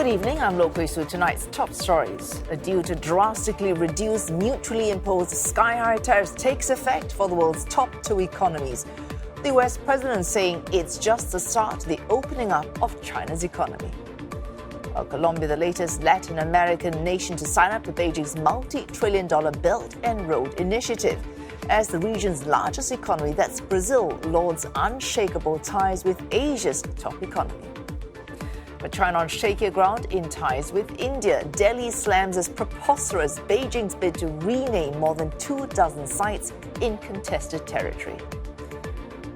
Good evening, I'm Lokwe Su. Tonight's top stories. A deal to drastically reduce mutually imposed sky-high tariffs takes effect for the world's top two economies. The US president saying it's just the start to the opening up of China's economy. While Colombia, the latest Latin American nation to sign up to Beijing's multi-trillion-dollar Belt and Road Initiative. As the region's largest economy, that's Brazil, lauds unshakable ties with Asia's top economy. But China on shakier ground in ties with India. Delhi slams as preposterous Beijing's bid to rename more than 24 sites in contested territory.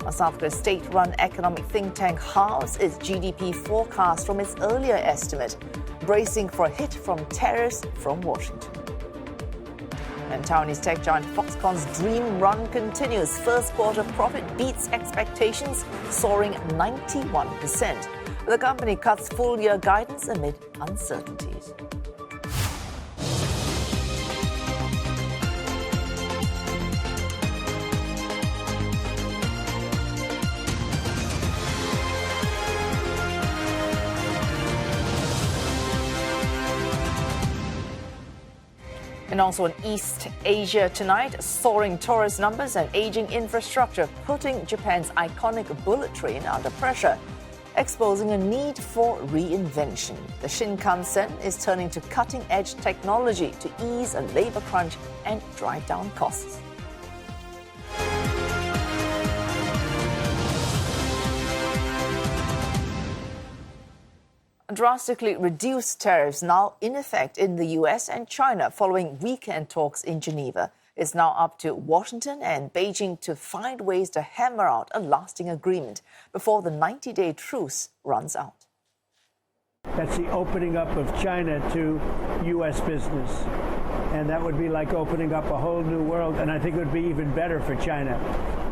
A South Korea's state-run economic think tank halves its GDP forecast from its earlier estimate, bracing for a hit from tariffs from Washington. And Taiwanese tech giant Foxconn's dream run continues. First quarter profit beats expectations, soaring 91%. The company cuts full-year guidance amid uncertainties. And also in East Asia tonight, soaring tourist numbers and aging infrastructure putting Japan's iconic bullet train under pressure, exposing a need for reinvention. The Shinkansen is turning to cutting-edge technology to ease a labor crunch and drive down costs. Drastically reduced tariffs now in effect in the US and China following weekend talks in Geneva. It's now up to Washington and Beijing to find ways to hammer out a lasting agreement before the 90-day truce runs out. That's the opening up of China to U.S. business. And that would be like opening up a whole new world. And I think it would be even better for China.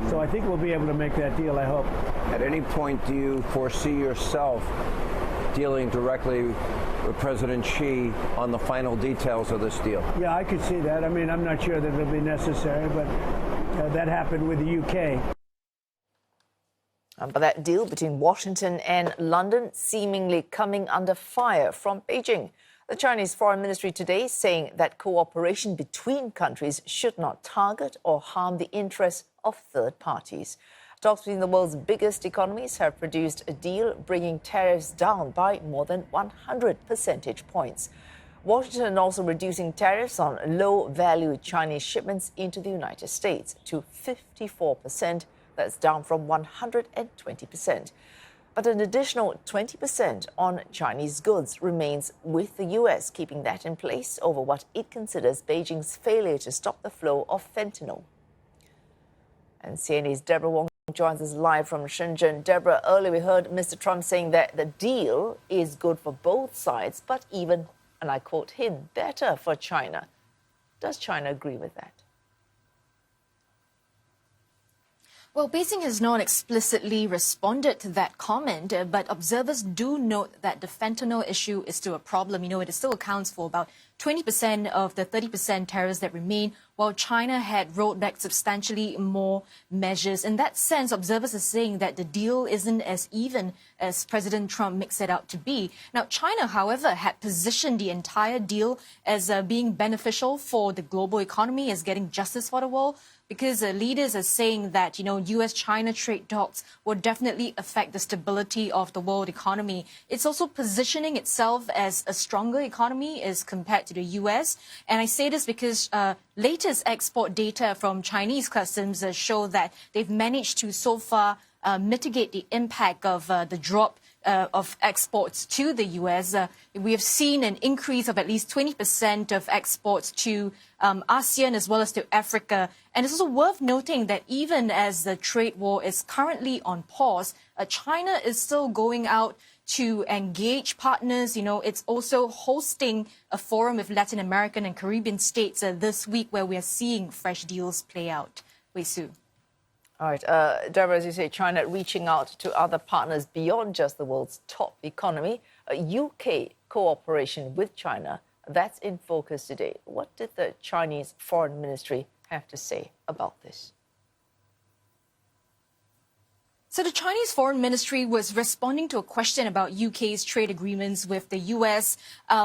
So I think we'll be able to make that deal, I hope. At any point, do you foresee yourself dealing directly with President Xi on the final details of this deal? Yeah, I could see that. I mean, I'm not sure that it'll be necessary, but that happened with the UK. But that deal between Washington and London seemingly coming under fire from Beijing. The Chinese Foreign Ministry today saying that cooperation between countries should not target or harm the interests of third parties. Talks between the world's biggest economies have produced a deal bringing tariffs down by more than 100 percentage points. Washington also reducing tariffs on low-value Chinese shipments into the United States to 54%. That's down from 120%. But an additional 20% on Chinese goods remains with the U.S., keeping that in place over what it considers Beijing's failure to stop the flow of fentanyl. And CNA's Deborah Wong joins us live from Shenzhen. Deborah, earlier we heard Mr. Trump saying that the deal is good for both sides, but even, and I quote him, better for China. Does China agree with that? Well, Beijing has not explicitly responded to that comment, but observers do note that the fentanyl issue is still a problem. You know, it still accounts for about 20% of the 30% tariffs that remain, while China had rolled back substantially more measures. In that sense, observers are saying that the deal isn't as even as President Trump makes it out to be. Now, China, however, had positioned the entire deal as being beneficial for the global economy, as getting justice for the world, because leaders are saying that, you know, U.S.-China trade talks will definitely affect the stability of the world economy. It's also positioning itself as a stronger economy as compared to the U.S. And I say this because latest export data from Chinese customs show that they've managed to so far mitigate the impact of the drop of exports to the U.S. We have seen an increase of at least 20% of exports to ASEAN as well as to Africa. And it's also worth noting that even as the trade war is currently on pause, China is still going out to engage partners. You know, it's also hosting a forum with Latin American and Caribbean states this week where we are seeing fresh deals play out. Wei Su. All right. Deborah, as you say, China reaching out to other partners beyond just the world's top economy. UK cooperation with China, that's in focus today. What did the Chinese Foreign Ministry have to say about this? So the Chinese Foreign Ministry was responding to a question about UK's trade agreements with the US,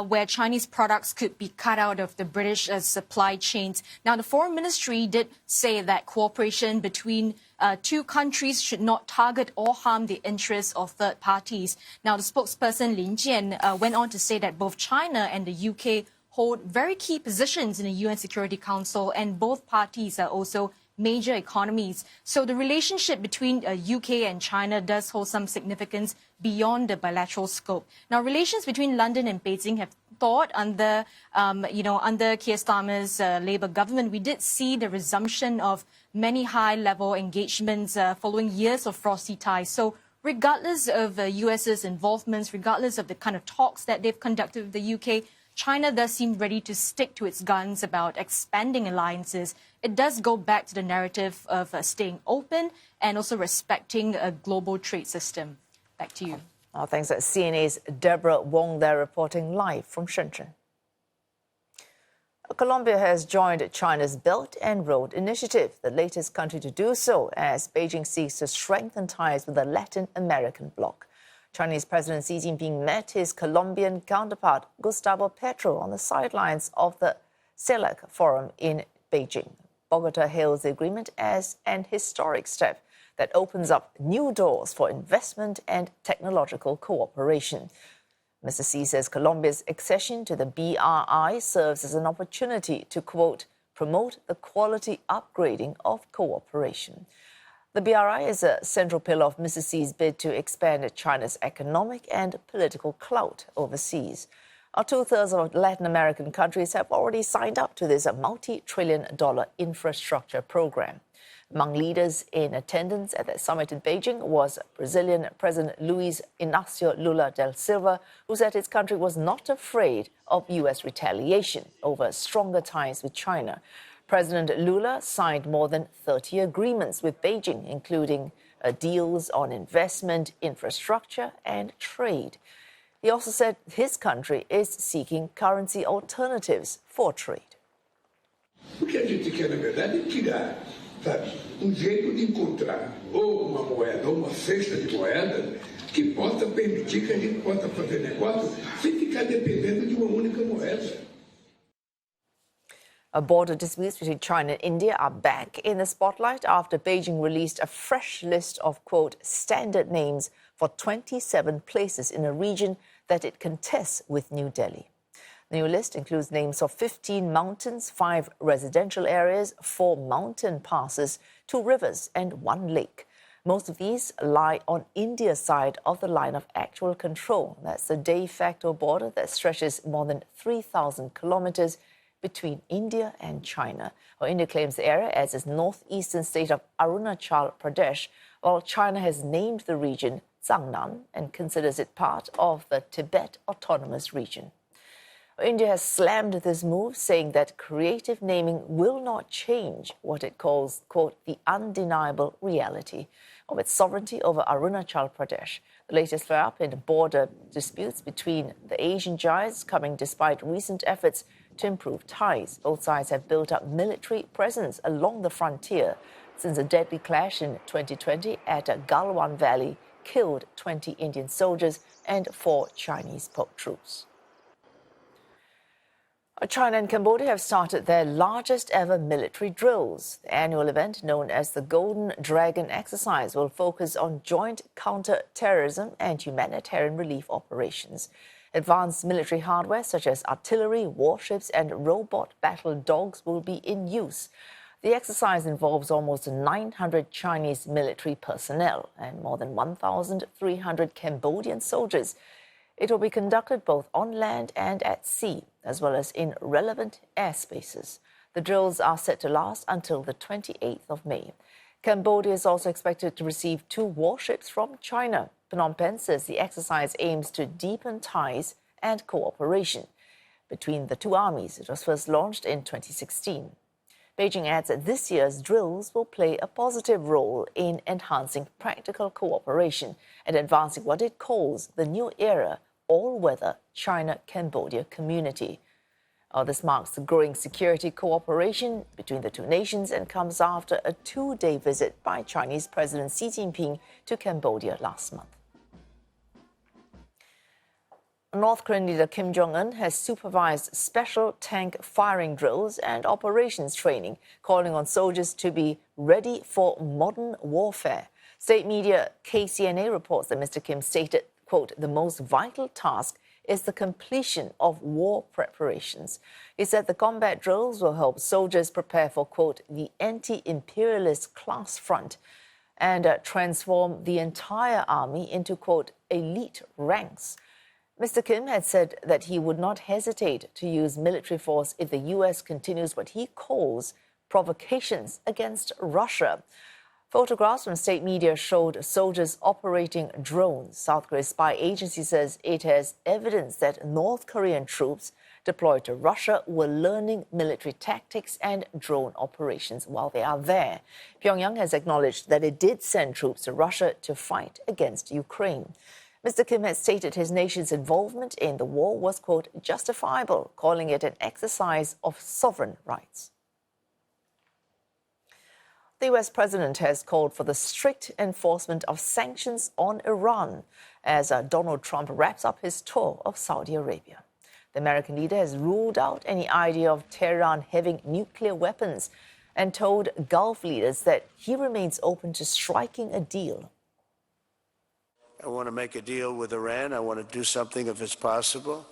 where Chinese products could be cut out of the British supply chains. Now, the Foreign Ministry did say that cooperation between two countries should not target or harm the interests of third parties. Now, the spokesperson Lin Jian went on to say that both China and the UK hold very key positions in the UN Security Council, and both parties are also major economies. So the relationship between UK and China does hold some significance beyond the bilateral scope. Now, relations between London and Beijing have thawed under, under Keir Starmer's Labour government. We did see the resumption of many high-level engagements following years of frosty ties. So regardless of the US's involvements, regardless of the kind of talks that they've conducted with the UK, China does seem ready to stick to its guns about expanding alliances. It does go back to the narrative of staying open and also respecting a global trade system. Back to you. Oh, thanks. CNA's Deborah Wong there reporting live from Shenzhen. Colombia has joined China's Belt and Road Initiative, the latest country to do so, as Beijing seeks to strengthen ties with the Latin American bloc. Chinese President Xi Jinping met his Colombian counterpart, Gustavo Petro, on the sidelines of the CELAC forum in Beijing. Bogota hails the agreement as an historic step that opens up new doors for investment and technological cooperation. Mr. Xi says Colombia's accession to the BRI serves as an opportunity to, quote, promote the quality upgrading of cooperation. The BRI is a central pillar of Mr. Xi's bid to expand China's economic and political clout overseas. Two-thirds of Latin American countries have already signed up to this multi-trillion-dollar infrastructure program. Among leaders in attendance at the summit in Beijing was Brazilian President Luiz Inácio Lula da Silva, who said his country was not afraid of U.S. retaliation over stronger ties with China. President Lula signed more than 30 agreements with Beijing, including deals on investment, infrastructure, and trade. He also said his country is seeking currency alternatives for trade. O que a gente quer, na verdade, é tirar, sabe, jeito de encontrar ou uma moeda ou uma cesta de moeda que possa permitir que a gente possa fazer negócio sem ficar dependendo de uma única moeda. Border disputes between China and India are back in the spotlight after Beijing released a fresh list of, quote, standard names for 27 places in a region that it contests with New Delhi. The new list includes names of 15 mountains, 5 residential areas, 4 mountain passes, 2 rivers and 1 lake. Most of these lie on India's side of the line of actual control. That's the de facto border that stretches more than 3,000 kilometers between India and China. Well, India claims the area as its northeastern state of Arunachal Pradesh, while China has named the region Zangnan and considers it part of the Tibet Autonomous Region. India has slammed this move, saying that creative naming will not change what it calls, quote, the undeniable reality of its sovereignty over Arunachal Pradesh. The latest flare-up in border disputes between the Asian giants coming despite recent efforts to improve ties. Both sides have built up military presence along the frontier since a deadly clash in 2020 at Galwan Valley killed 20 Indian soldiers and 4 Chinese troops. China and Cambodia have started their largest ever military drills. The annual event, known as the Golden Dragon exercise, will focus on joint counter-terrorism and humanitarian relief operations. Advanced military hardware such as artillery, warships and robot battle dogs will be in use. The exercise involves almost 900 Chinese military personnel and more than 1,300 Cambodian soldiers. It will be conducted both on land and at sea, as well as in relevant airspaces. The drills are set to last until the 28th of May. Cambodia is also expected to receive 2 warships from China. Phnom Penh says the exercise aims to deepen ties and cooperation between the 2 armies. It was first launched in 2016. Beijing adds that this year's drills will play a positive role in enhancing practical cooperation and advancing what it calls the new era all-weather China-Cambodia community. This marks the growing security cooperation between the two nations and comes after a 2-day visit by Chinese President Xi Jinping to Cambodia last month. North Korean leader Kim Jong-un has supervised special tank firing drills and operations training, calling on soldiers to be ready for modern warfare. State media KCNA reports that Mr. Kim stated, quote, the most vital task is the completion of war preparations. He said the combat drills will help soldiers prepare for, quote, the anti-imperialist class front and transform the entire army into, quote, elite ranks. Mr. Kim had said that he would not hesitate to use military force if the U.S. continues what he calls provocations against Russia. Photographs from state media showed soldiers operating drones. South Korea's spy agency says it has evidence that North Korean troops deployed to Russia were learning military tactics and drone operations while they are there. Pyongyang has acknowledged that it did send troops to Russia to fight against Ukraine. Mr. Kim had stated his nation's involvement in the war was, quote, justifiable, calling it an exercise of sovereign rights. The U.S. president has called for the strict enforcement of sanctions on Iran as Donald Trump wraps up his tour of Saudi Arabia. The American leader has ruled out any idea of Tehran having nuclear weapons and told Gulf leaders that he remains open to striking a deal. I want to make a deal with Iran. I want to do something if it's possible.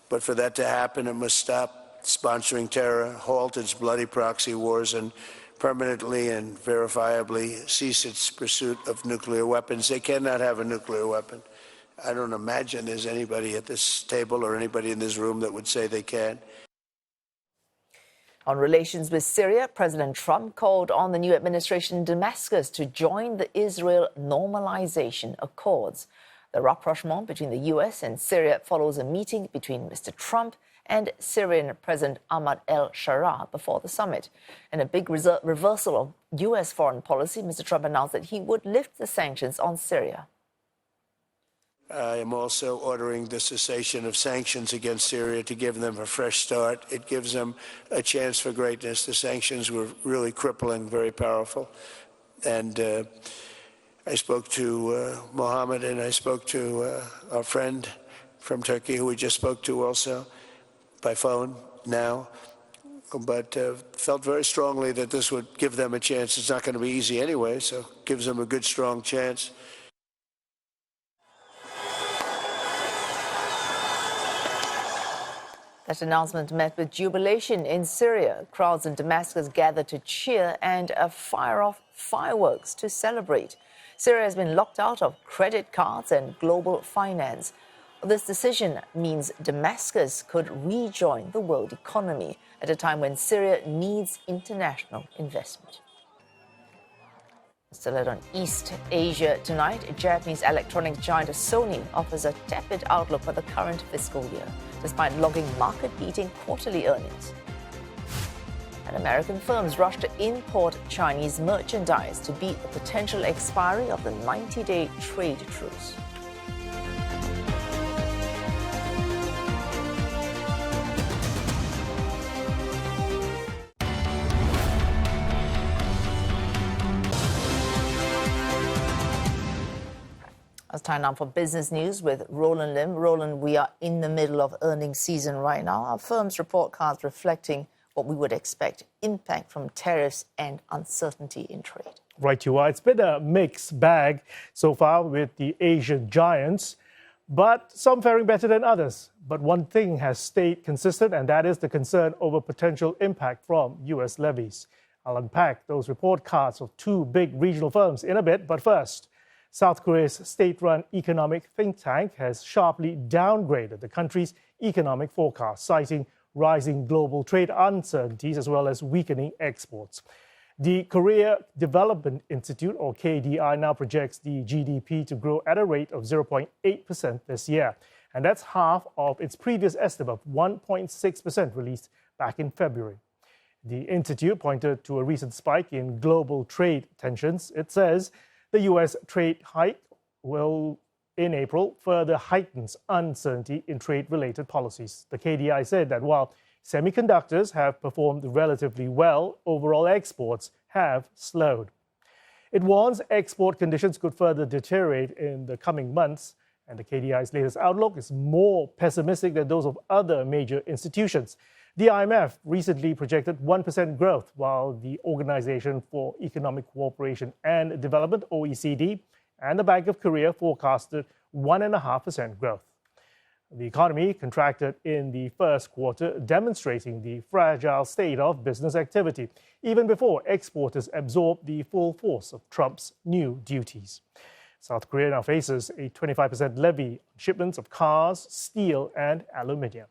But for that to happen, it must stop sponsoring terror, halt its bloody proxy wars, and permanently and verifiably cease its pursuit of nuclear weapons. They cannot have a nuclear weapon. I don't imagine there's anybody at this table or anybody in this room that would say they can. On relations with Syria, President Trump called on the new administration in Damascus to join the Israel normalization accords. The rapprochement between the U.S. and Syria follows a meeting between Mr. Trump and Syrian President Ahmad el-Sharaa before the summit. In a big reversal of U.S. foreign policy, Mr. Trump announced that he would lift the sanctions on Syria. I am also ordering the cessation of sanctions against Syria to give them a fresh start. It gives them a chance for greatness. The sanctions were really crippling, very powerful. And I spoke to Mohammed, and I spoke to our friend from Turkey, who we just spoke to also by phone now. But felt very strongly that this would give them a chance. It's not going to be easy anyway, so it gives them a good, strong chance. That announcement met with jubilation in Syria. Crowds in Damascus gathered to cheer and fire off fireworks to celebrate. Syria has been locked out of credit cards and global finance. This decision means Damascus could rejoin the world economy at a time when Syria needs international investment. Still on East Asia tonight, Japanese electronics giant Sony offers a tepid outlook for the current fiscal year, despite logging market-beating quarterly earnings. And American firms rush to import Chinese merchandise to beat the potential expiry of the 90-day trade truce. It's time now for business news with Roland Lim. Roland, we are in the middle of earnings season right now. Our firm's report cards reflecting what we would expect, impact from tariffs and uncertainty in trade. Right, you are. It's been a mixed bag so far with the Asian giants, but some faring better than others. But one thing has stayed consistent, and that is the concern over potential impact from U.S. levies. I'll unpack those report cards of two big regional firms in a bit, but first, South Korea's state-run economic think tank has sharply downgraded the country's economic forecast, citing rising global trade uncertainties as well as weakening exports. The Korea Development Institute, or KDI, now projects the GDP to grow at a rate of 0.8% this year, and that's half of its previous estimate of 1.6% released back in February. The institute pointed to a recent spike in global trade tensions. It says the U.S. trade hike will, in April, further heightens uncertainty in trade-related policies. The KDI said that while semiconductors have performed relatively well. Overall exports have slowed. It warns export conditions could further deteriorate in the coming months, and the KDI's latest outlook is more pessimistic than those of other major institutions. The IMF recently projected 1% growth, while the Organization for Economic Cooperation and Development, OECD, and the Bank of Korea forecasted 1.5% growth. The economy contracted in the first quarter, demonstrating the fragile state of business activity, even before exporters absorbed the full force of Trump's new duties. South Korea now faces a 25% levy on shipments of cars, steel, and aluminium.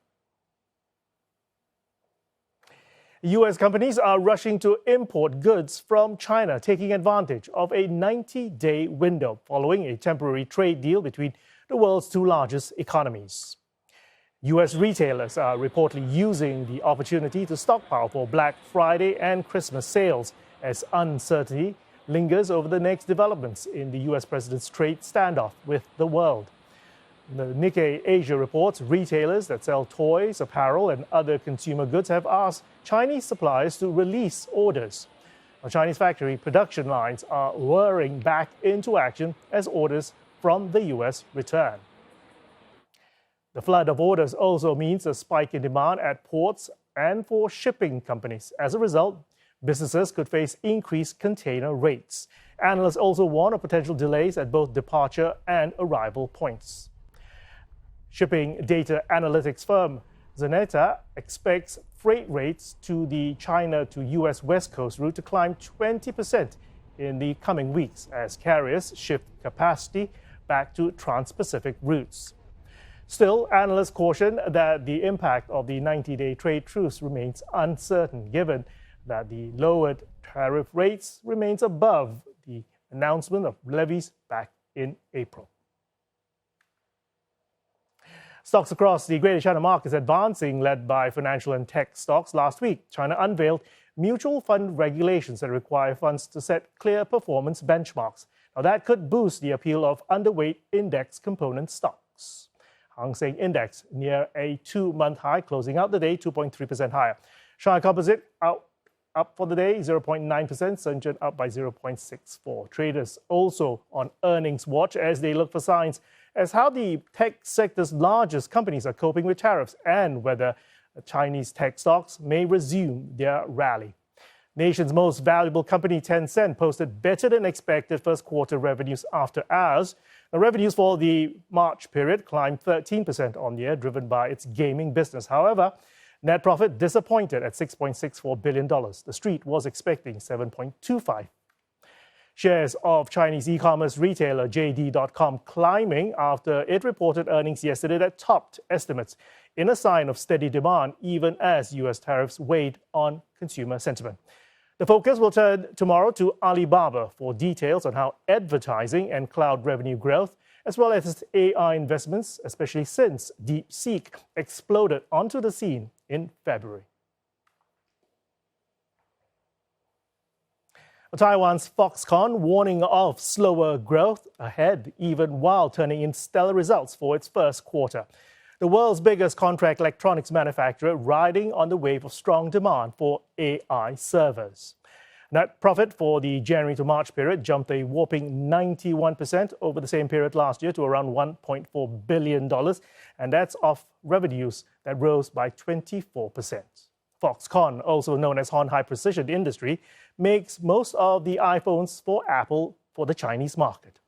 U.S. companies are rushing to import goods from China, taking advantage of a 90-day window following a temporary trade deal between the world's two largest economies. U.S. retailers are reportedly using the opportunity to stockpile for Black Friday and Christmas sales as uncertainty lingers over the next developments in the U.S. president's trade standoff with the world. The Nikkei Asia reports retailers that sell toys, apparel, and other consumer goods have asked Chinese suppliers to release orders. Now, Chinese factory production lines are whirring back into action as orders from the U.S. return. The flood of orders also means a spike in demand at ports and for shipping companies. As a result, businesses could face increased container rates. Analysts also warn of potential delays at both departure and arrival points. Shipping data analytics firm Xeneta expects freight rates to the China to U.S. West Coast route to climb 20% in the coming weeks as carriers shift capacity back to trans-Pacific routes. Still, analysts caution that the impact of the 90-day trade truce remains uncertain, given that the lowered tariff rates remains above the announcement of levies back in April. Stocks across the Greater China markets advancing, led by financial and tech stocks. Last week, China unveiled mutual fund regulations that require funds to set clear performance benchmarks. Now, that could boost the appeal of underweight index component stocks. Hang Seng Index near a 2-month high, closing out the day 2.3% higher. Shanghai Composite up for the day 0.9%, Shenzhen up by 0.64%. Traders also on earnings watch as they look for signs as how the tech sector's largest companies are coping with tariffs and whether Chinese tech stocks may resume their rally. Nation's most valuable company, Tencent, posted better than expected first quarter revenues after hours. The revenues for the March period climbed 13% on year, driven by its gaming business. However, net profit disappointed at $6.64 billion. The street was expecting $7.25. Shares of Chinese e-commerce retailer JD.com climbing after it reported earnings yesterday that topped estimates in a sign of steady demand, even as U.S. tariffs weighed on consumer sentiment. The focus will turn tomorrow to Alibaba for details on how advertising and cloud revenue growth, as well as its AI investments, especially since DeepSeek exploded onto the scene in February. Taiwan's Foxconn warning of slower growth ahead, even while turning in stellar results for its first quarter. The world's biggest contract electronics manufacturer riding on the wave of strong demand for AI servers. Net profit for the January to March period jumped a whopping 91% over the same period last year to around $1.4 billion, and that's off revenues that rose by 24%. Foxconn, also known as Hon High Precision Industry, makes most of the iPhones for Apple for the Chinese market.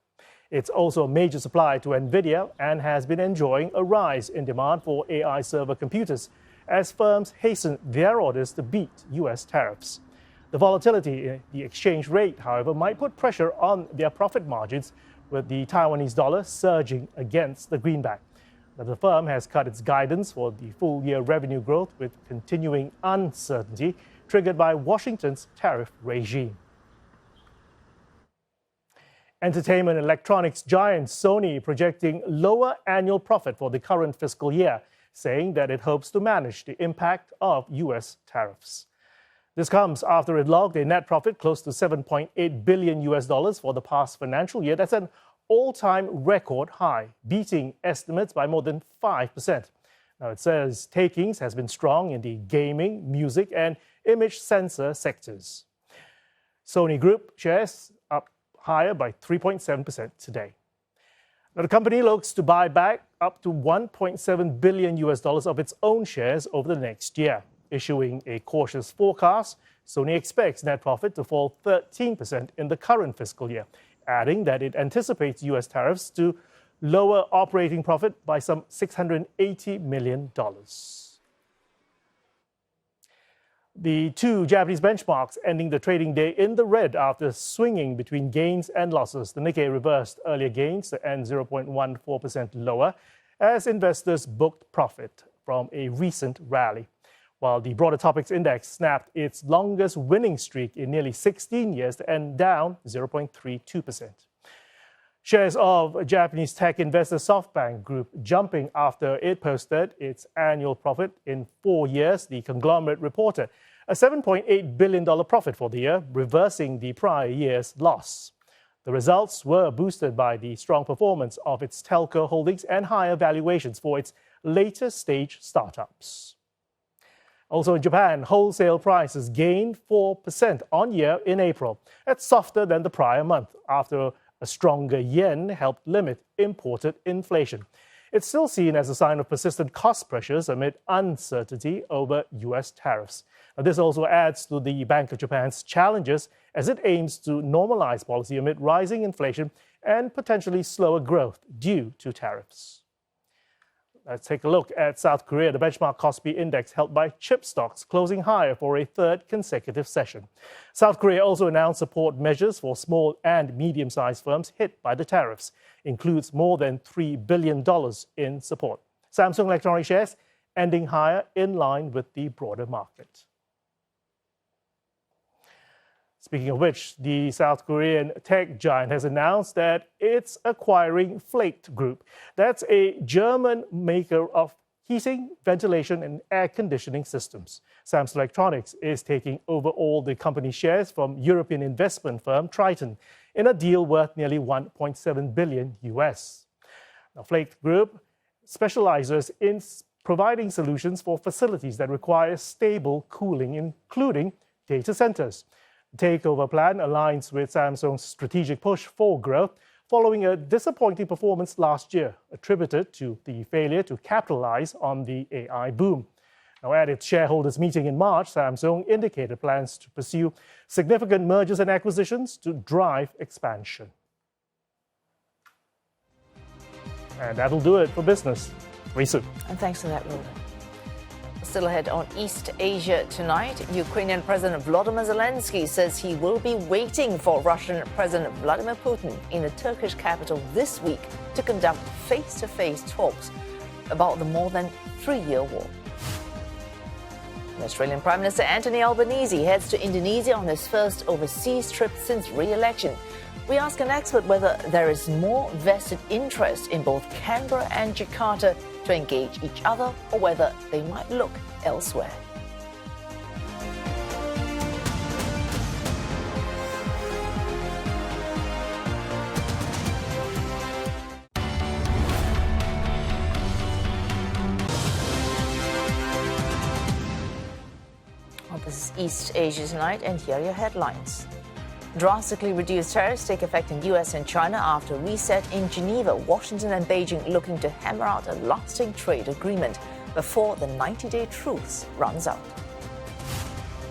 It's also a major supplier to NVIDIA and has been enjoying a rise in demand for AI server computers as firms hasten their orders to beat U.S. tariffs. The volatility in the exchange rate, however, might put pressure on their profit margins, with the Taiwanese dollar surging against the greenback. The firm has cut its guidance for the full-year revenue growth with continuing uncertainty triggered by Washington's tariff regime. Entertainment electronics giant Sony projecting lower annual profit for the current fiscal year, saying that it hopes to manage the impact of U.S. tariffs. This comes after it logged a net profit close to $7.8 billion for the past financial year. That's an all-time record high, beating estimates by more than 5%. Now, it says takings has been strong in the gaming, music, and image sensor sectors. Sony Group shares up higher by 3.7% today. Now, the company looks to buy back up to $1.7 billion of its own shares over the next year. Issuing a cautious forecast, Sony expects net profit to fall 13% in the current fiscal year, adding that it anticipates U.S. tariffs to lower operating profit by some $680 million. The two Japanese benchmarks ending the trading day in the red after swinging between gains and losses. The Nikkei reversed earlier gains to end 0.14% lower as investors booked profit from a recent rally, while the broader Topics Index snapped its longest winning streak in nearly 16 years to end down 0.32%. Shares of Japanese tech investor SoftBank Group jumping after it posted its annual profit in 4 years. The conglomerate reported a $7.8 billion profit for the year, reversing the prior year's loss. The results were boosted by the strong performance of its telco holdings and higher valuations for its later stage startups. Also in Japan, wholesale prices gained 4% on year in April. That's softer than the prior month after a stronger yen helped limit imported inflation. It's still seen as a sign of persistent cost pressures amid uncertainty over U.S. tariffs. Now, this also adds to the Bank of Japan's challenges as it aims to normalize policy amid rising inflation and potentially slower growth due to tariffs. Let's take a look at South Korea. The benchmark Kospi index held by chip stocks closing higher for a third consecutive session. South Korea also announced support measures for small and medium-sized firms hit by the tariffs, includes more than $3 billion in support. Samsung Electronics shares ending higher in line with the broader market. Speaking of which, the South Korean tech giant has announced that it's acquiring Flaked Group. That's a German maker of heating, ventilation, and air conditioning systems. Samsung Electronics is taking over all the company shares from European investment firm Triton in a deal worth nearly $1.7 billion US. Now, Flaked Group specializes in providing solutions for facilities that require stable cooling, including data centers. Takeover plan aligns with Samsung's strategic push for growth following a disappointing performance last year, attributed to the failure to capitalize on the AI boom. Now, at its shareholders' meeting in March, Samsung indicated plans to pursue significant mergers and acquisitions to drive expansion. And that'll do it for business. Very soon. And thanks for that, Wilder. Still ahead on East Asia tonight, Ukrainian President Volodymyr Zelensky says he will be waiting for Russian President Vladimir Putin in the Turkish capital this week to conduct face-to-face talks about the more than 3-year war. And Australian Prime Minister Anthony Albanese heads to Indonesia on his first overseas trip since re-election. We ask an expert whether there is more vested interest in both Canberra and Jakarta to engage each other or whether they might look elsewhere. Well, this is East Asia Tonight, and here are your headlines. Drastically reduced tariffs take effect in US and China after reset in Geneva. Washington and Beijing looking to hammer out a lasting trade agreement before the 90-day truce runs out.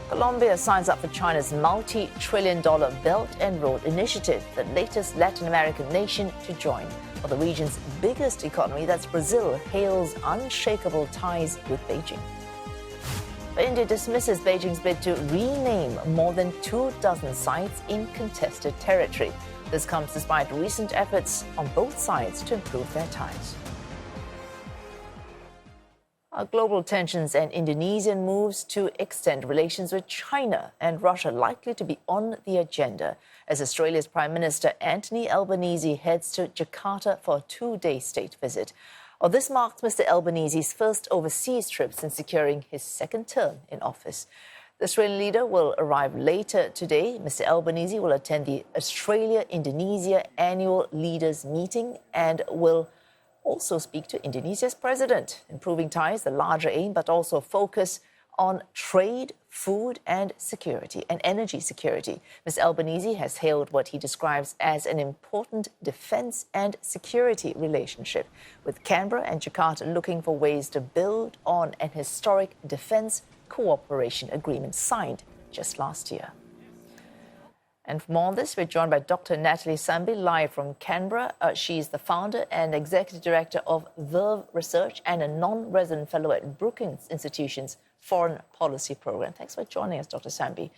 Colombia signs up for China's multi-trillion-dollar Belt and Road Initiative, the latest Latin American nation to join. For the region's biggest economy, that's Brazil, hails unshakable ties with Beijing. India dismisses Beijing's bid to rename more than 24 sites in contested territory. This comes despite recent efforts on both sides to improve their ties. Global tensions and Indonesian moves to extend relations with China and Russia likely to be on the agenda as Australia's Prime Minister Anthony Albanese heads to Jakarta for a 2-day state visit. This marks Mr. Albanese's first overseas trip since securing his second term in office. The Australian leader will arrive later today. Mr. Albanese will attend the Australia-Indonesia annual leaders meeting and will also speak to Indonesia's president. Improving ties, the larger aim, but also focus on trade, food and security and energy security. Mr. Albanese has hailed what he describes as an important defence and security relationship, with Canberra and Jakarta looking for ways to build on an historic defence cooperation agreement signed just last year. And for more on this, we're joined by Dr. Natalie Sambhi, live from Canberra. She's the founder and executive director of Verve Research and a non-resident fellow at Brookings Institution's Foreign Policy Program. Thanks for joining us, Dr. Sambhi.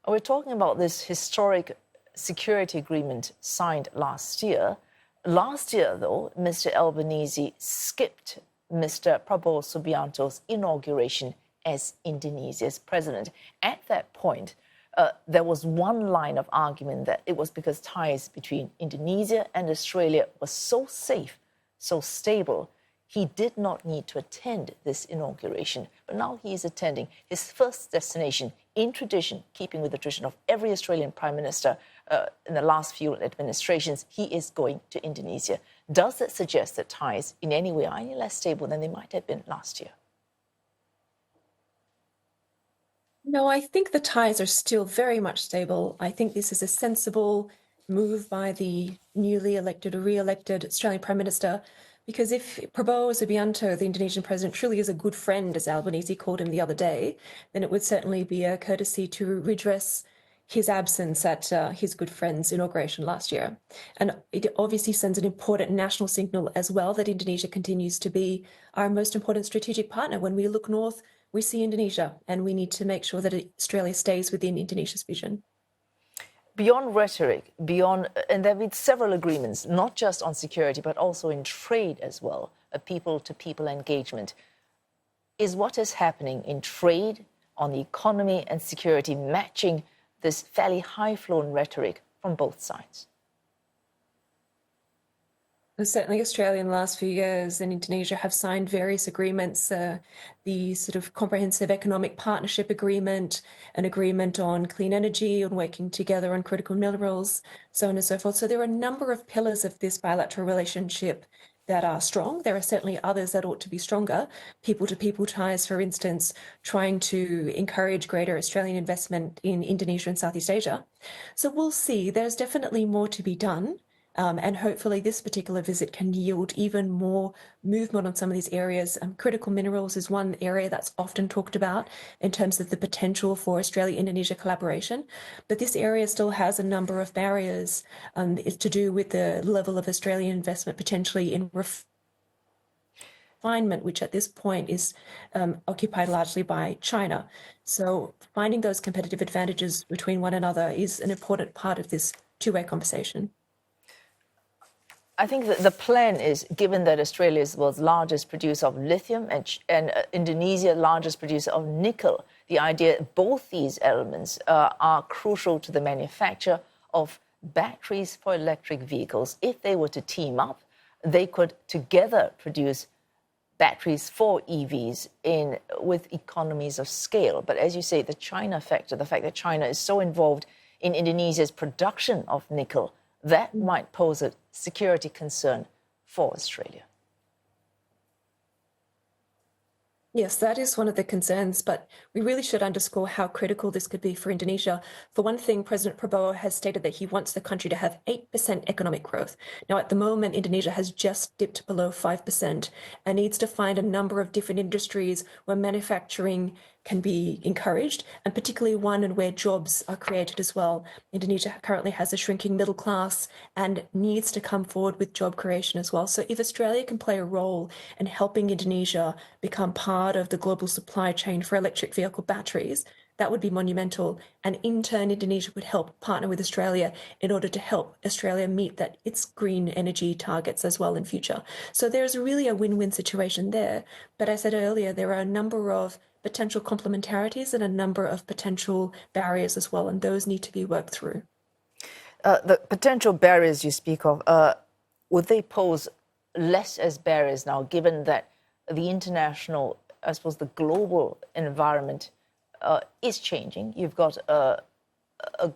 We're talking about this historic security agreement signed last year. Last year, though, Mr. Albanese skipped Mr. Prabowo Subianto's inauguration as Indonesia's president. At that point, there was one line of argument that it was because ties between Indonesia and Australia were so safe, so stable, he did not need to attend this inauguration. But now he is attending his first destination in tradition, keeping with the tradition of every Australian Prime Minister in the last few administrations. He is going to Indonesia. Does that suggest that ties in any way are any less stable than they might have been last year? No, I think the ties are still very much stable. I think this is a sensible move by the newly elected or re-elected Australian Prime Minister, because if Prabowo Subianto, the Indonesian president, truly is a good friend, as Albanese called him the other day, then it would certainly be a courtesy to redress his absence at his good friend's inauguration last year. And it obviously sends an important national signal as well that Indonesia continues to be our most important strategic partner. When we look north, we see Indonesia, and we need to make sure that Australia stays within Indonesia's vision. Beyond rhetoric, and there have been several agreements, not just on security, but also in trade as well, a people-to-people engagement. Is what is happening in trade, on the economy and security matching this fairly high-flown rhetoric from both sides? Certainly Australia in the last few years and Indonesia have signed various agreements, the sort of comprehensive economic partnership agreement, an agreement on clean energy, on working together on critical minerals, so on and so forth. So there are a number of pillars of this bilateral relationship that are strong. There are certainly others that ought to be stronger. People-to-people ties, for instance, trying to encourage greater Australian investment in Indonesia and Southeast Asia. So we'll see. There's definitely more to be done. And hopefully this particular visit can yield even more movement on some of these areas. Critical minerals is one area that's often talked about in terms of the potential for Australia-Indonesia collaboration. But this area still has a number of barriers. It's to do with the level of Australian investment potentially in refinement, which at this point is occupied largely by China. So finding those competitive advantages between one another is an important part of this two-way conversation. I think that the plan is, given that Australia is the world's largest producer of lithium and Indonesia largest producer of nickel, the idea both these elements are crucial to the manufacture of batteries for electric vehicles. If they were to team up, they could together produce batteries for EVs with economies of scale. But as you say, the China factor, the fact that China is so involved in Indonesia's production of nickel, that might pose a security concern for Australia. Yes, that is one of the concerns, but we really should underscore how critical this could be for Indonesia. For one thing, President Prabowo has stated that he wants the country to have 8% economic growth. Now, at the moment, Indonesia has just dipped below 5% and needs to find a number of different industries where manufacturing can be encouraged, and particularly one and where jobs are created as well. Indonesia currently has a shrinking middle class and needs to come forward with job creation as well. So if Australia can play a role in helping Indonesia become part of the global supply chain for electric vehicle batteries, that would be monumental. And in turn, Indonesia would help partner with Australia in order to help Australia meet its green energy targets as well in future. So there's really a win-win situation there. But I said earlier, there are a number of potential complementarities and a number of potential barriers as well, and those need to be worked through. The potential barriers you speak of, would they pose less as barriers now, given that the international, I suppose the global environment is changing? You've got a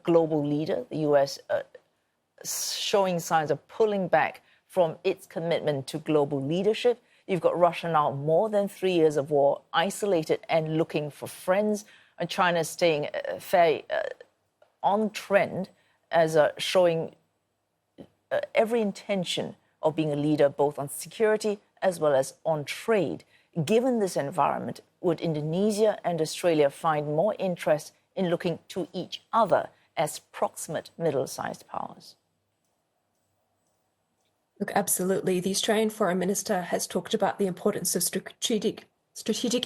global leader, the US, showing signs of pulling back from its commitment to global leadership. You've got Russia now more than 3 years of war, isolated and looking for friends, and China staying fairly on trend as showing every intention of being a leader both on security as well as on trade. Given this environment, would Indonesia and Australia find more interest in looking to each other as proximate middle-sized powers? Look, absolutely. The Australian Foreign Minister has talked about the importance of strategic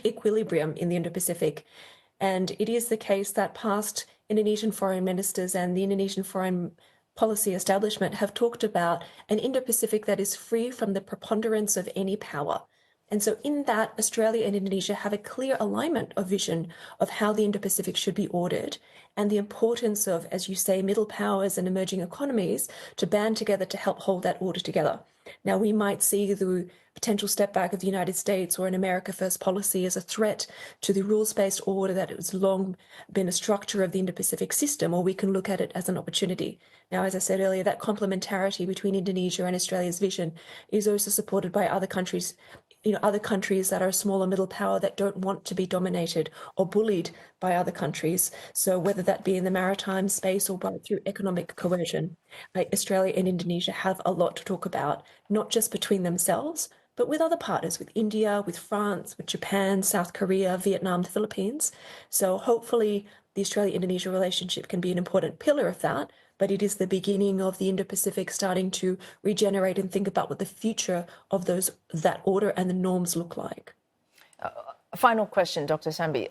equilibrium in the Indo-Pacific. And it is the case that past Indonesian foreign ministers and the Indonesian foreign policy establishment have talked about an Indo-Pacific that is free from the preponderance of any power. And so in that, Australia and Indonesia have a clear alignment of vision of how the Indo-Pacific should be ordered and the importance of, as you say, middle powers and emerging economies to band together to help hold that order together. Now, we might see the potential step back of the United States or an America First policy as a threat to the rules-based order that has long been a structure of the Indo-Pacific system, or we can look at it as an opportunity. Now, as I said earlier, that complementarity between Indonesia and Australia's vision is also supported by other countries, other countries that are a smaller middle power that don't want to be dominated or bullied by other countries. So whether that be in the maritime space or through economic coercion, Australia and Indonesia have a lot to talk about, not just between themselves, but with other partners, with India, with France, with Japan, South Korea, Vietnam, the Philippines. So hopefully the Australia-Indonesia relationship can be an important pillar of that, but it is the beginning of the Indo-Pacific starting to regenerate and think about what the future of that order and the norms look like. Final question, Dr. Sambhi.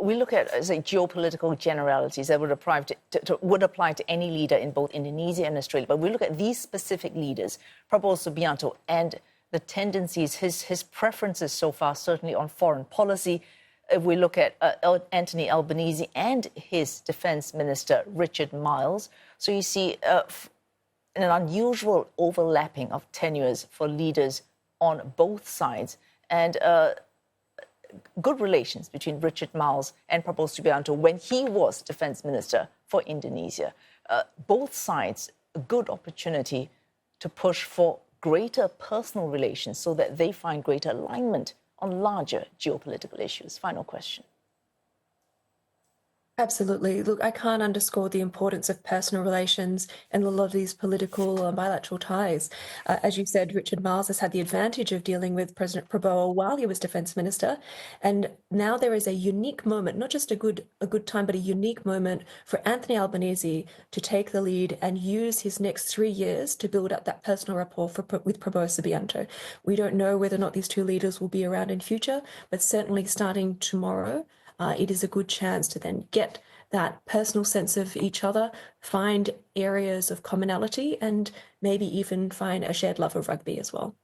We look at, say, geopolitical generalities that would apply to any leader in both Indonesia and Australia. But we look at these specific leaders, Prabowo Subianto, and the tendencies, his preferences so far, certainly on foreign policy. If we look at Anthony Albanese and his defense minister, Richard Marles, so you see an unusual overlapping of tenures for leaders on both sides, and good relations between Richard Marles and Prabowo Subianto when he was defense minister for Indonesia. Both sides, a good opportunity to push for greater personal relations so that they find greater alignment on larger geopolitical issues. Final question. Absolutely. Look, I can't underscore the importance of personal relations and a lot of these political and bilateral ties. As you said, Richard Marles has had the advantage of dealing with President Prabowo while he was defense minister. And now there is a unique moment, not just a good time, but a unique moment for Anthony Albanese to take the lead and use his next 3 years to build up that personal rapport with Prabowo Subianto. We don't know whether or not these two leaders will be around in future, but certainly starting tomorrow, it is a good chance to then get that personal sense of each other, find areas of commonality, and maybe even find a shared love of rugby as well.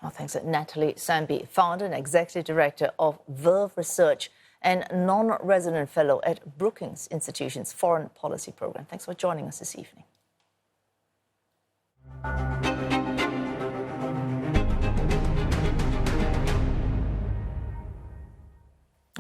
Well, thanks. Natalie Sambhi, founder and executive director of Verve Research and non-resident fellow at Brookings Institution's Foreign Policy Program. Thanks for joining us this evening.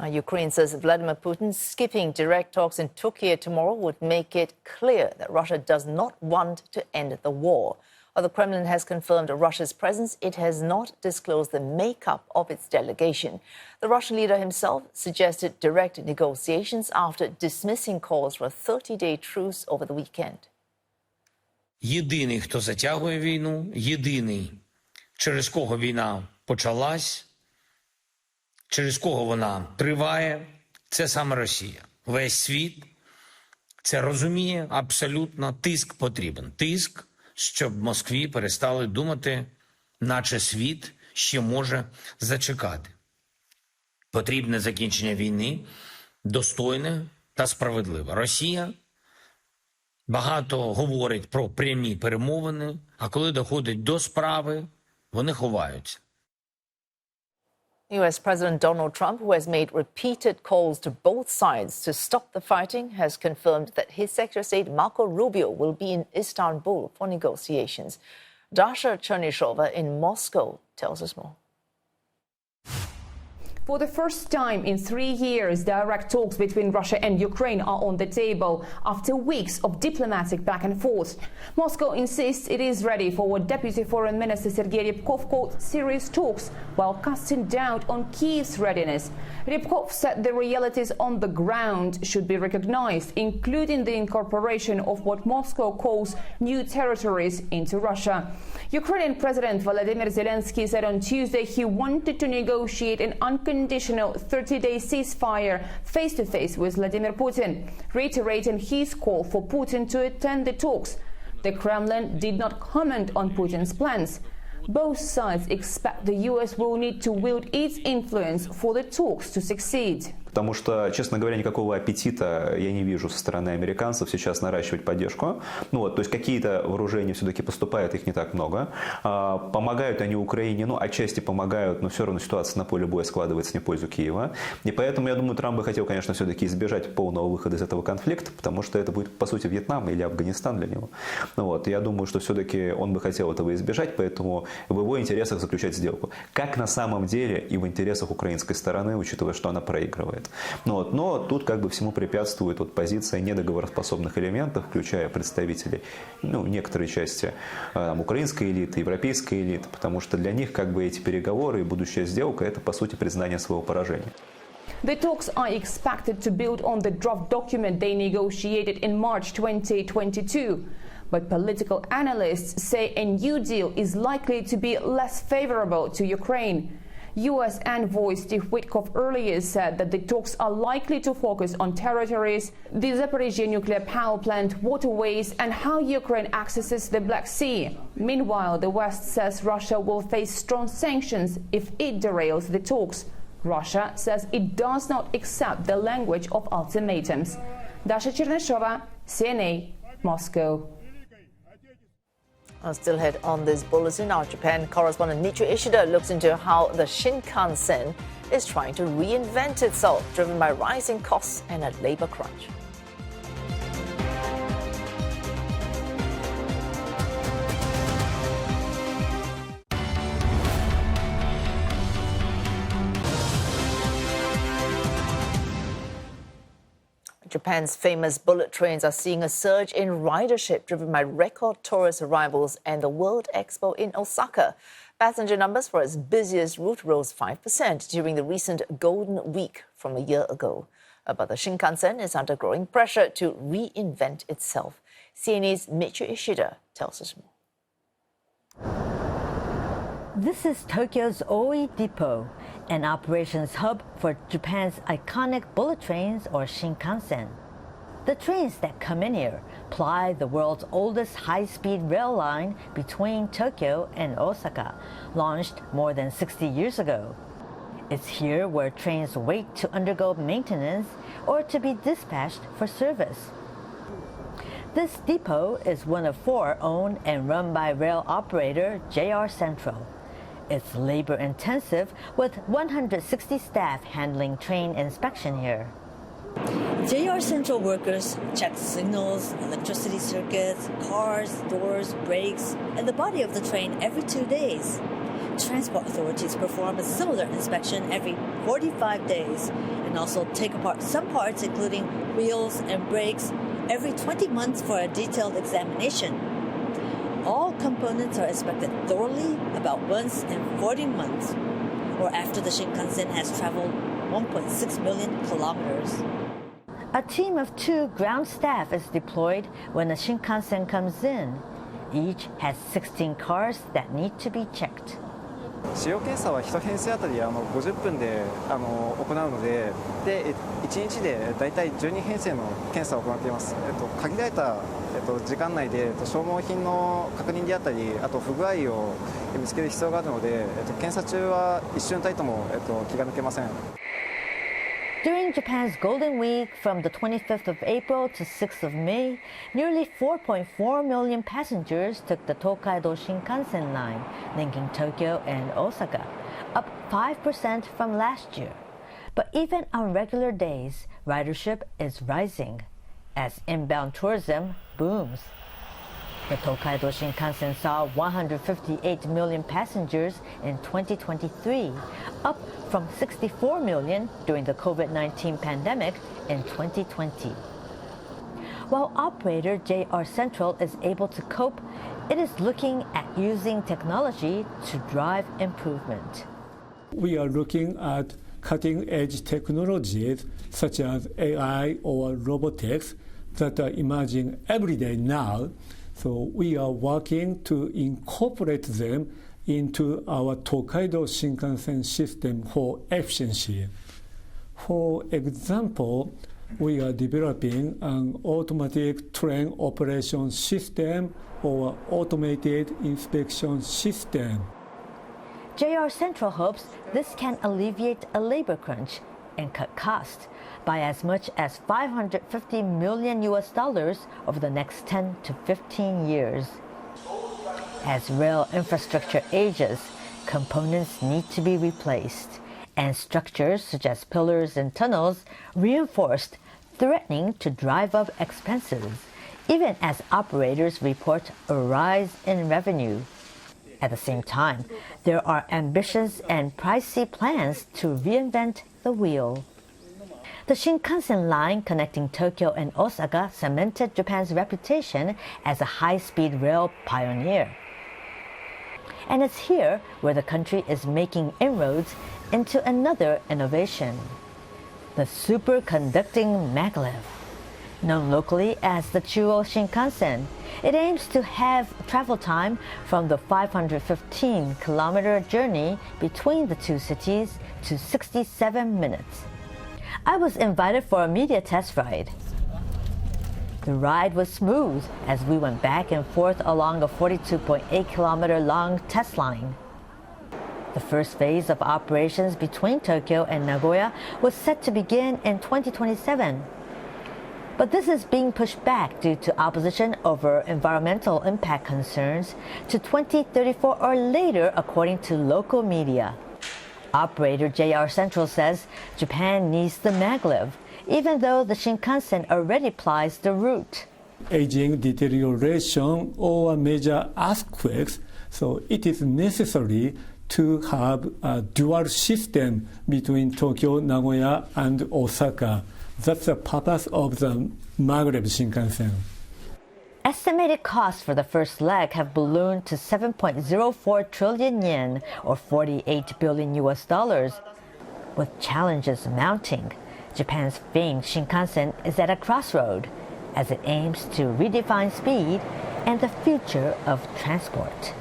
Ukraine says Vladimir Putin skipping direct talks in Turkey tomorrow would make it clear that Russia does not want to end the war. While the Kremlin has confirmed Russia's presence, it has not disclosed the makeup of its delegation. The Russian leader himself suggested direct negotiations after dismissing calls for a 30-day truce over the weekend. Єдиний, хто затягує війну, єдиний, через кого війна почалась, через кого вона триває, це саме Росія. Весь світ це розуміє абсолютно. Тиск потрібен. Тиск, щоб Москві перестали думати, наче світ ще може зачекати. Потрібне закінчення війни, достойне та справедливе. Росія багато говорить про прямі перемовини, а коли доходить до справи, вони ховаються. US President Donald Trump, who has made repeated calls to both sides to stop the fighting, has confirmed that his Secretary of State Marco Rubio will be in Istanbul for negotiations. Dasha Chernyshyova in Moscow tells us more. For the first time in 3 years, direct talks between Russia and Ukraine are on the table after weeks of diplomatic back and forth. Moscow insists it is ready for what Deputy Foreign Minister Sergei Ryabkov called serious talks, while casting doubt on Kyiv's readiness. Ryabkov said the realities on the ground should be recognized, including the incorporation of what Moscow calls new territories into Russia. Ukrainian President Volodymyr Zelensky said on Tuesday he wanted to negotiate an unconditional 30-day ceasefire face-to-face with Vladimir Putin, reiterating his call for Putin to attend the talks. The Kremlin did not comment on Putin's plans. Both sides expect the US will need to wield its influence for the talks to succeed. Потому что, честно говоря, никакого аппетита я не вижу со стороны американцев сейчас наращивать поддержку. То есть какие-то вооружения все-таки поступают, их не так много. Помогают они Украине, отчасти помогают, но все равно ситуация на поле боя складывается не в пользу Киева. И поэтому, я думаю, Трамп бы хотел, конечно, все-таки избежать полного выхода из этого конфликта, потому что это будет, по сути, Вьетнам или Афганистан для него. Я думаю, что все-таки он бы хотел этого избежать, поэтому в его интересах заключать сделку. Как на самом деле и в интересах украинской стороны, учитывая, что она проигрывает. Но тут всему препятствует позиция недоговороспособных элементов, включая представителей некоторой части украинской элиты, европейской элиты, потому что для них эти переговоры и будущая сделка – это, по сути, признание своего поражения. The talks are expected to build on the draft document they negotiated in March 2022. But political analysts say a new deal is likely to be less favorable to Ukraine. US envoy Steve Witkoff earlier said that the talks are likely to focus on territories, the Zaporizhzhia nuclear power plant, waterways, and how Ukraine accesses the Black Sea. Meanwhile, the West says Russia will face strong sanctions if it derails the talks. Russia says it does not accept the language of ultimatums. Dasha Cherneshova, CNA, Moscow. I'll still head on this bulletin. Our Japan correspondent Michiyo Ishida looks into how the Shinkansen is trying to reinvent itself, driven by rising costs and a labor crunch. Japan's famous bullet trains are seeing a surge in ridership driven by record tourist arrivals and the World Expo in Osaka. Passenger numbers for its busiest route rose 5% during the recent Golden Week from a year ago. But the Shinkansen is under growing pressure to reinvent itself. CNA's Michiyo Ishida tells us more. This is Tokyo's Oi Depot, an operations hub for Japan's iconic bullet trains, or Shinkansen. The trains that come in here ply the world's oldest high-speed rail line between Tokyo and Osaka, launched more than 60 years ago. It's here where trains wait to undergo maintenance or to be dispatched for service. This depot is one of 4 owned and run by rail operator JR Central. It's labor-intensive, with 160 staff handling train inspection here. JR Central workers check signals, electricity circuits, cars, doors, brakes, and the body of the train every 2 days. Transport authorities perform a similar inspection every 45 days and also take apart some parts, including wheels and brakes, every 20 months for a detailed examination. All components are inspected thoroughly about once in 40 months, or after the Shinkansen has traveled 1.6 million kilometers. A team of 2 ground staff is deployed when the Shinkansen comes in. Each has 16 cars that need to be checked. 使用検査は1編成あたり50分で行うので、1日でだいたい12編成の検査を行っています。限られた時間内で消耗品の確認であったり、あと不具合を見つける必要があるので、検査中は一瞬たりとも気が抜けません。During Japan's Golden Week from the 25th of April to 6th of May, nearly 4.4 million passengers took the Tokaido Shinkansen line, linking Tokyo and Osaka, up 5% from last year. But even on regular days, ridership is rising as inbound tourism booms. The Tokaido Shinkansen saw 158 million passengers in 2023, up from 64 million during the COVID-19 pandemic in 2020. While operator JR Central is able to cope, it is looking at using technology to drive improvement. We are looking at cutting-edge technologies such as AI or robotics that are emerging every day now. So we are working to incorporate them into our Tokaido Shinkansen system for efficiency. For example, we are developing an automatic train operation system or automated inspection system. JR Central hopes this can alleviate a labor crunch and cut costs by as much as $550 million over the next 10 to 15 years. As rail infrastructure ages, components need to be replaced, and structures such as pillars and tunnels reinforced, threatening to drive up expenses, even as operators report a rise in revenue. At the same time, there are ambitious and pricey plans to reinvent the wheel. The Shinkansen line connecting Tokyo and Osaka cemented Japan's reputation as a high-speed rail pioneer. And it's here where the country is making inroads into another innovation, the superconducting maglev. Known locally as the Chuo Shinkansen, it aims to have travel time from the 515-kilometer journey between the two cities to 67 minutes. I was invited for a media test ride. The ride was smooth as we went back and forth along a 42.8-kilometer long test line. The first phase of operations between Tokyo and Nagoya was set to begin in 2027. But this is being pushed back due to opposition over environmental impact concerns to 2034 or later, according to local media. Operator JR Central says Japan needs the maglev, even though the Shinkansen already plies the route. Aging, deterioration, or major earthquakes, so it is necessary to have a dual system between Tokyo, Nagoya, and Osaka. That's the purpose of the maglev Shinkansen. Estimated costs for the first leg have ballooned to 7.04 trillion yen, or $48 billion. With challenges mounting, Japan's famed Shinkansen is at a crossroad as it aims to redefine speed and the future of transport.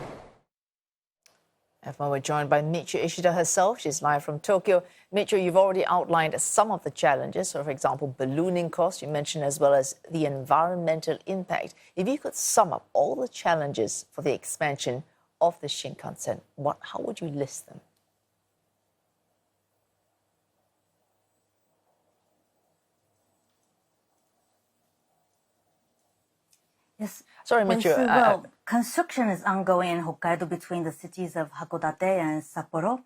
We're joined by Michiyo Ishida herself. She's live from Tokyo. Michiyo, you've already outlined some of the challenges. So, for example, ballooning costs, you mentioned, as well as the environmental impact. If you could sum up all the challenges for the expansion of the Shinkansen, how would you list them? Yes. Sorry, Michiyo. Construction is ongoing in Hokkaido between the cities of Hakodate and Sapporo.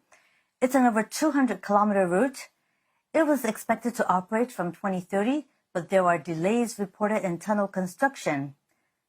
It's an over 200-kilometer route. It was expected to operate from 2030, but there are delays reported in tunnel construction.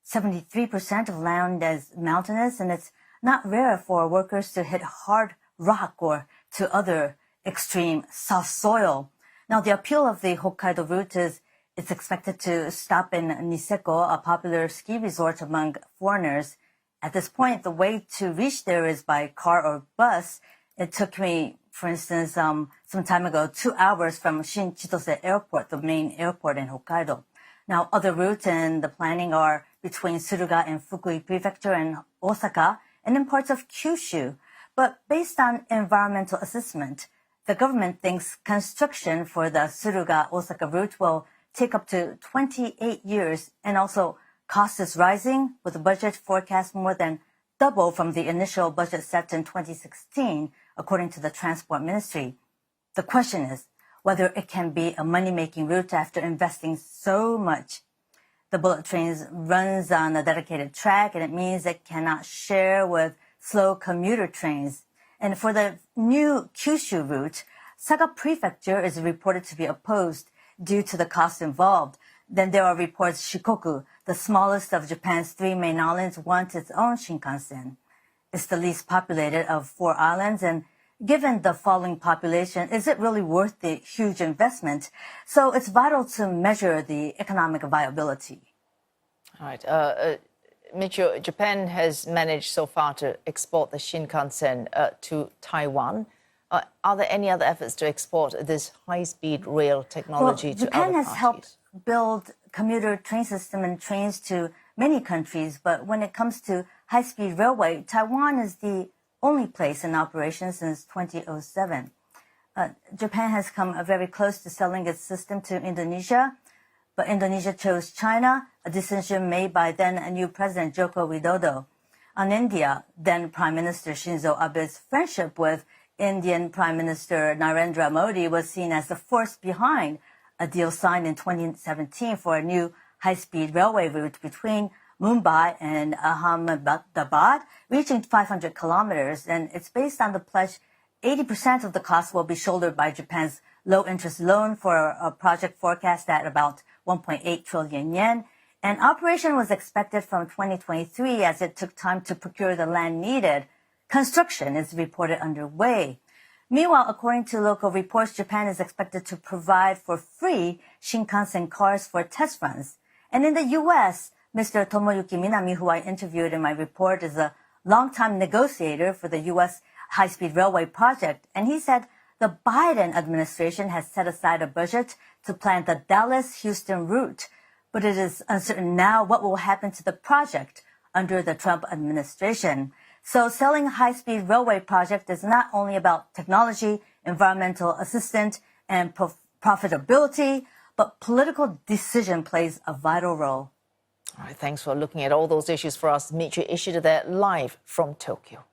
73% of land is mountainous, and it's not rare for workers to hit hard rock or to other extreme soft soil. Now, the appeal of the Hokkaido route is it's expected to stop in Niseko, a popular ski resort among foreigners. At this point, the way to reach there is by car or bus. It took me, for instance, some time ago, 2 hours from Shin Chitose Airport, the main airport in Hokkaido. Now, other routes in the planning are between Suruga and Fukui Prefecture and Osaka, and in parts of Kyushu. But based on environmental assessment, the government thinks construction for the Suruga-Osaka route will take up to 28 years, and also cost is rising, with the budget forecast more than double from the initial budget set in 2016, according to the Transport Ministry. The question is whether it can be a money-making route after investing so much. The bullet train runs on a dedicated track, and it means it cannot share with slow commuter trains. And for the new Kyushu route, Saga Prefecture is reported to be opposed due to the cost involved. Then there are reports Shikoku, the smallest of Japan's 3 main islands, wants its own Shinkansen. It's the least populated of 4 islands, and given the falling population, is it really worth the huge investment? So it's vital to measure the economic viability. All right. Michio, Japan has managed so far to export the Shinkansen to Taiwan. Are there any other efforts to export this high-speed rail technology to Japan other has countries? helped build commuter train system and trains to many countries, but when it comes to high-speed railway, Taiwan is the only place in operation since 2007. Japan has come very close to selling its system to Indonesia, but Indonesia chose China, a decision made by then new President Joko Widodo. On India, then Prime Minister Shinzo Abe's friendship with Indian Prime Minister Narendra Modi was seen as the force behind a deal signed in 2017 for a new high-speed railway route between Mumbai and Ahmedabad, reaching 500 kilometers. And it's based on the pledge 80% of the cost will be shouldered by Japan's low-interest loan for a project forecast at about 1.8 trillion yen. And operation was expected from 2023 as it took time to procure the land needed. Construction is reported underway. Meanwhile, according to local reports, Japan is expected to provide for free Shinkansen cars for test runs. And in the U.S., Mr. Tomoyuki Minami, who I interviewed in my report, is a longtime negotiator for the U.S. high-speed railway project. And he said the Biden administration has set aside a budget to plan the Dallas-Houston route. But it is uncertain now what will happen to the project under the Trump administration. So selling a high-speed railway project is not only about technology, environmental assistance, and profitability, but political decision plays a vital role. All right, thanks for looking at all those issues for us. Michio Ishida there, live from Tokyo.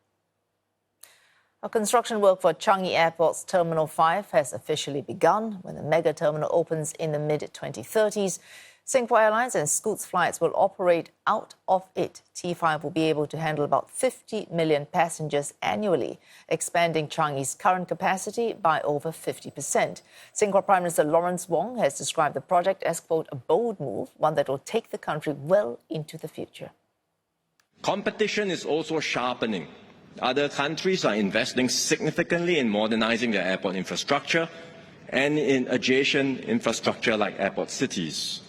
Construction work for Changi Airport's Terminal 5 has officially begun when the mega terminal opens in the mid-2030s. Singapore Airlines and Scoot's flights will operate out of it. T5 will be able to handle about 50 million passengers annually, expanding Changi's current capacity by over 50%. Singapore Prime Minister Lawrence Wong has described the project as, quote, a bold move, one that will take the country well into the future. Competition is also sharpening. Other countries are investing significantly in modernizing their airport infrastructure and in adjacent infrastructure like airport cities.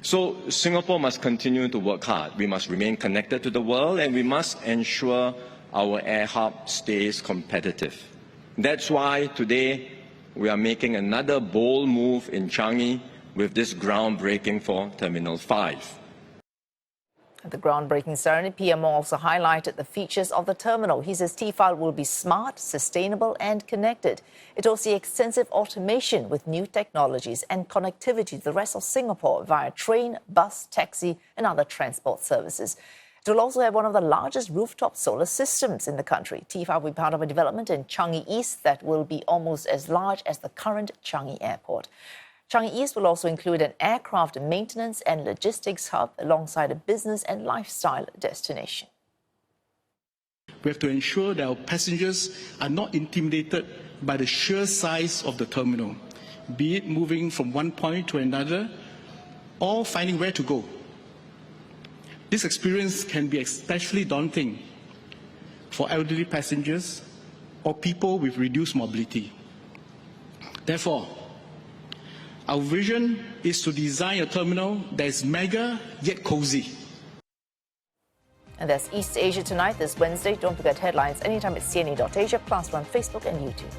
So Singapore must continue to work hard. We must remain connected to the world, and we must ensure our air hub stays competitive. That's why today we are making another bold move in Changi with this groundbreaking for Terminal 5. At the groundbreaking ceremony, PM also highlighted the features of the terminal. He says T5 will be smart, sustainable and connected. It will see extensive automation with new technologies and connectivity to the rest of Singapore via train, bus, taxi and other transport services. It will also have one of the largest rooftop solar systems in the country. T5 will be part of a development in Changi East that will be almost as large as the current Changi Airport. Changi East will also include an aircraft maintenance and logistics hub alongside a business and lifestyle destination. We have to ensure that our passengers are not intimidated by the sheer size of the terminal, be it moving from one point to another or finding where to go. This experience can be especially daunting for elderly passengers or people with reduced mobility. Therefore, our vision is to design a terminal that is mega yet cozy. And that's East Asia Tonight this Wednesday. Don't forget headlines anytime at cne.asia, plus on Facebook and YouTube.